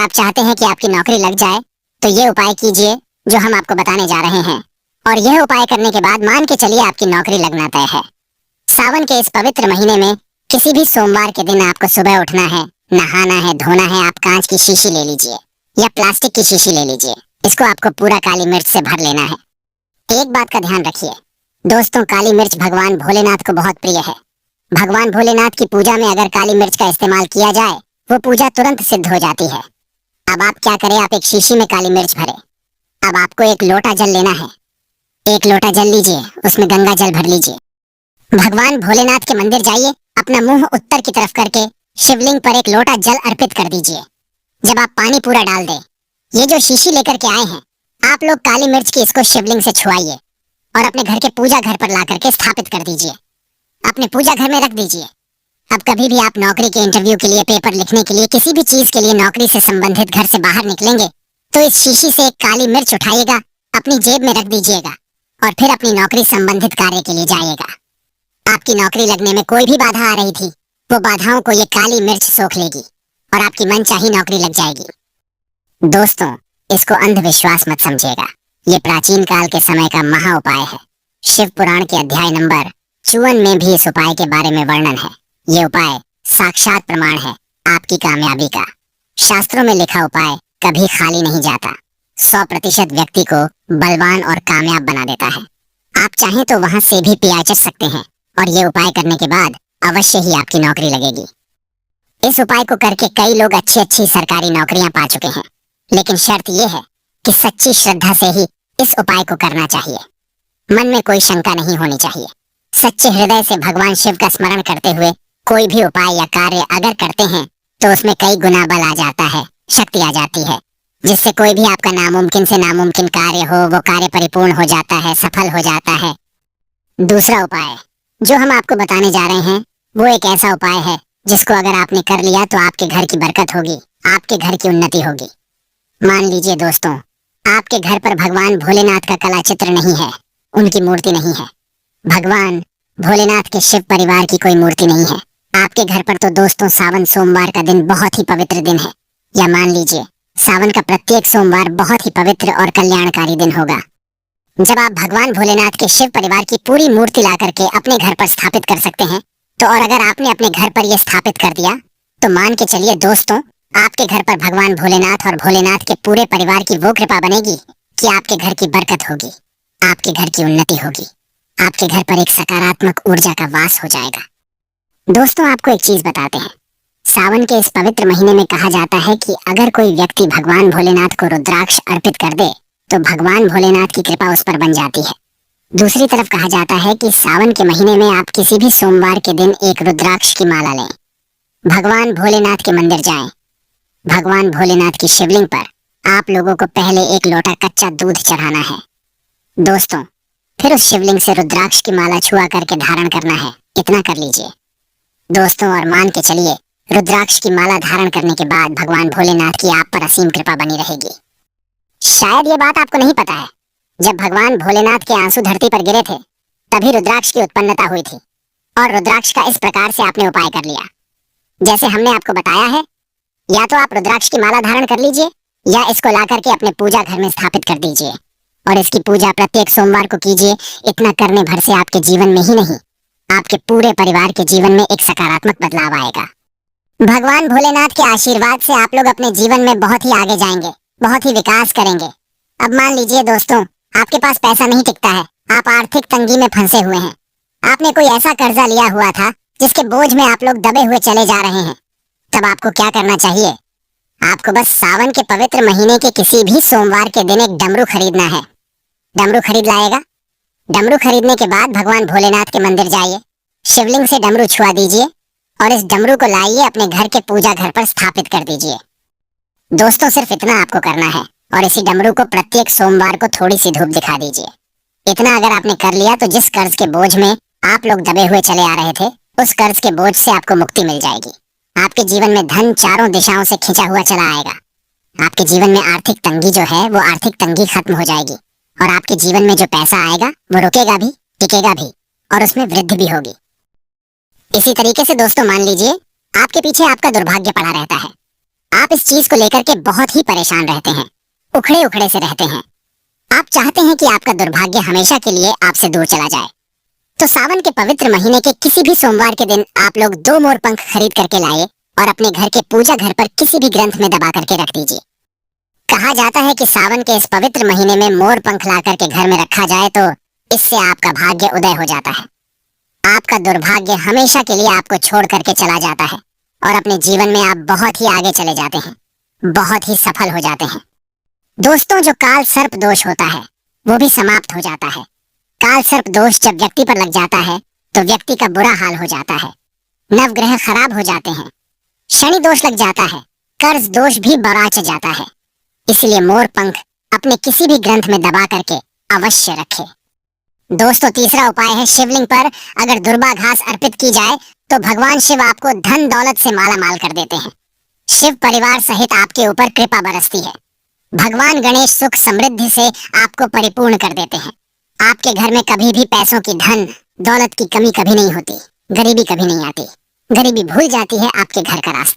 आप चाहते हैं कि आपकी नौकरी लग जाए तो ये उपाय कीजिए जो हम आपको बताने जा रहे हैं, और यह उपाय करने के बाद मान के चलिए आपकी नौकरी लगना तय है। सावन के इस पवित्र महीने में किसी भी सोमवार के दिन आपको सुबह उठना है, नहाना है, धोना है। आप कांच की शीशी ले लीजिए या प्लास्टिक की शीशी ले लीजिए। इसको आपको पूरा काली मिर्च से भर लेना है। एक बात का ध्यान रखिए दोस्तों, काली मिर्च भगवान भोलेनाथ को बहुत प्रिय है। भगवान भोलेनाथ की पूजा में अगर काली मिर्च का इस्तेमाल किया जाए वो पूजा तुरंत सिद्ध हो जाती है। अब आप क्या करें, आप एक शीशी में काली मिर्च भरें। अब आपको एक लोटा जल लेना है। एक लोटा जल लीजिए, उसमें गंगा जल भर लीजिए। भगवान भोलेनाथ के मंदिर जाइए, अपना मुंह उत्तर की तरफ करके शिवलिंग पर एक लोटा जल अर्पित कर दीजिए। जब आप पानी पूरा डाल दें, ये जो शीशी लेकर के आए हैं आप लोग काली मिर्च की इसको शिवलिंग से छुआइए और अपने घर के पूजा घर पर ला करके स्थापित कर दीजिए। अपने पूजा घर में रख दीजिए। अब कभी भी आप नौकरी के इंटरव्यू के लिए, पेपर लिखने के लिए, किसी भी चीज के लिए नौकरी से संबंधित घर से बाहर निकलेंगे तो इस शीशी से एक काली मिर्च उठाइएगा, अपनी जेब में रख दीजिएगा और फिर अपनी नौकरी संबंधित कार्य के लिए जाइएगा। आपकी नौकरी लगने में कोई भी बाधा आ रही थी, वो बाधाओं को ये काली मिर्च सोख लेगी और आपकी मनचाही नौकरी लग जाएगी। दोस्तों, इसको अंधविश्वास मत समझिएगा, ये प्राचीन काल के समय का महा उपाय है। शिव पुराण के अध्याय नंबर 54 में भी इस उपाय के बारे में वर्णन है। ये उपाय साक्षात प्रमाण है आपकी कामयाबी का। शास्त्रों में लिखा उपाय कभी खाली नहीं जाता। 100% व्यक्ति को बलवान और कामयाब बना देता है। आप चाहें तो वहां से भी पियाचर सकते हैं और ये उपाय करने के बाद अवश्य ही आपकी नौकरी लगेगी। इस उपाय को करके कई लोग अच्छी अच्छी सरकारी नौकरियां पा चुके हैं, लेकिन शर्त यह है कि सच्ची श्रद्धा से ही इस उपाय को करना चाहिए। मन में कोई शंका नहीं होनी चाहिए। सच्चे हृदय से भगवान शिव का स्मरण करते हुए कोई भी उपाय या कार्य अगर करते हैं तो उसमें कई गुना बल आ जाता है, शक्ति आ जाती है, जिससे कोई भी आपका नामुमकिन से नामुमकिन कार्य हो वो कार्य परिपूर्ण हो जाता है, सफल हो जाता है। दूसरा उपाय जो हम आपको बताने जा रहे हैं वो एक ऐसा उपाय है जिसको अगर आपने कर लिया तो आपके घर की बरकत होगी, आपके घर की उन्नति होगी। मान लीजिए दोस्तों, आपके घर पर भगवान भोलेनाथ का कला चित्र नहीं है, उनकी मूर्ति नहीं है। भगवान भोलेनाथ के शिव परिवार की कोई मूर्ति नहीं है आपके घर पर, तो दोस्तों सावन सोमवार का दिन बहुत ही पवित्र दिन है। या मान लीजिए सावन का प्रत्येक सोमवार बहुत ही पवित्र और कल्याणकारी दिन होगा, जब आप भगवान भोलेनाथ के शिव परिवार की पूरी मूर्ति ला करके अपने घर पर स्थापित कर सकते हैं। तो और अगर आपने अपने घर पर यह स्थापित कर दिया तो मान के चलिए दोस्तों, आपके घर पर भगवान भोलेनाथ और भोलेनाथ के पूरे परिवार की वो कृपा बनेगी कि आपके घर की बरकत होगी, आपके घर की उन्नति होगी, आपके घर पर एक सकारात्मक ऊर्जा का वास हो जाएगा। दोस्तों, आपको एक चीज बताते हैं, सावन के इस पवित्र महीने में कहा जाता है कि अगर कोई व्यक्ति भगवान भोलेनाथ को रुद्राक्ष अर्पित कर दे तो भगवान भोलेनाथ की कृपा उस पर बन जाती है। दूसरी तरफ कहा जाता है कि सावन के महीने में आप किसी भी सोमवार के दिन एक रुद्राक्ष की माला लें, भगवान भोलेनाथ के मंदिर जाएं, भगवान भोलेनाथ की शिवलिंग पर आप लोगों को पहले एक लोटा कच्चा दूध चढ़ाना है दोस्तों, फिर उस शिवलिंग से रुद्राक्ष की माला छुआ करके धारण करना है। इतना कर लीजिए दोस्तों और मान के चलिए रुद्राक्ष की माला धारण करने के बाद भगवान भोलेनाथ की आप पर असीम कृपा बनी रहेगी। शायद ये बात आपको नहीं पता है, जब भगवान भोलेनाथ के आंसू धरती पर गिरे थे तभी रुद्राक्ष की उत्पन्नता हुई थी और रुद्राक्ष का इस प्रकार से आपने उपाय कर लिया जैसे हमने आपको बताया है। या तो आप रुद्राक्ष की माला धारण कर लीजिए या इसको ला करके अपने पूजा घर में स्थापित कर दीजिए और इसकी पूजा प्रत्येक सोमवार को कीजिए। इतना करने भर से आपके जीवन में ही नहीं, आपके पूरे परिवार के जीवन में एक सकारात्मक बदलाव आएगा। भगवान भोलेनाथ के आशीर्वाद से आप लोग अपने जीवन में बहुत ही आगे जाएंगे, बहुत ही विकास करेंगे। अब मान लीजिए दोस्तों, आपके पास पैसा नहीं टिकता है, आप आर्थिक तंगी में फंसे हुए हैं, आपने कोई ऐसा कर्जा लिया हुआ था जिसके बोझ में आप लोग दबे हुए चले जा रहे हैं। तब आपको क्या करना चाहिए, आपको बस सावन के पवित्र महीने के किसी भी सोमवार के दिन एक डमरू खरीदना है। डमरू खरीद लाएगा। डमरू खरीदने के बाद भगवान भोलेनाथ के मंदिर जाइए, शिवलिंग से डमरू छुआ दीजिए और इस डमरू को लाइए अपने घर के पूजा घर पर स्थापित कर दीजिए। दोस्तों, सिर्फ इतना आपको करना है और इसी डमरू को प्रत्येक सोमवार को थोड़ी सी धूप दिखा दीजिए। इतना अगर आपने कर लिया तो जिस कर्ज के बोझ में आप लोग दबे हुए चले आ रहे थे, उस कर्ज के बोझ से आपको मुक्ति मिल जाएगी। आपके जीवन में धन चारों दिशाओं से खिंचा हुआ चला आएगा। आपके जीवन में आर्थिक तंगी जो है वो आर्थिक तंगी खत्म हो जाएगी और आपके जीवन में जो पैसा आएगा वो रुकेगा भी, टिकेगा भी और उसमें वृद्धि भी होगी। इसी तरीके से दोस्तों मान लीजिए आपके पीछे आपका दुर्भाग्य पड़ा रहता है, आप इस चीज को लेकर के बहुत ही परेशान रहते हैं, उखड़े उखड़े से रहते हैं। आप चाहते हैं कि आपका दुर्भाग्य हमेशा के लिए आपसे दूर चला जाए। तो सावन के पवित्र महीने के किसी भी सोमवार के दिन आप लोग 2 मोर पंख खरीद करके लाए और अपने घर के पूजा घर पर किसी भी ग्रंथ में दबा करके रख दीजिए। कहा जाता है कि सावन के इस पवित्र महीने में मोर पंख ला करके घर में रखा जाए तो इससे आपका भाग्य उदय हो जाता है। आपका दुर्भाग्य हमेशा के लिए आपको छोड़ करके चला जाता है और अपने जीवन में आप बहुत ही आगे चले जाते हैं, बहुत ही सफल हो जाते हैं। दोस्तों, जो काल सर्प दोष होता है वो भी समाप्त हो जाता है। काल सर्प दोष जब व्यक्ति पर लग जाता है तो व्यक्ति का बुरा हाल हो जाता है, नवग्रह खराब हो जाते हैं, शनि दोष लग जाता है, कर्ज दोष भी बराच जाता है। इसलिए मोर पंख अपने किसी भी ग्रंथ में दबा करके अवश्य रखें। दोस्तों, तीसरा उपाय है शिवलिंग पर अगर दुर्बा घास अर्पित की जाए तो भगवान शिव आपको धन दौलत से माला माल कर देते हैं। शिव परिवार सहित आपके ऊपर कृपा बरसती है। भगवान गणेश सुख समृद्धि से आपको परिपूर्ण कर देते हैं। आपके घर में कभी भी पैसों की, धन दौलत की कमी कभी नहीं होती, गरीबी कभी नहीं आती। गरीबी भूल जाती है आपके घर का रास्ता।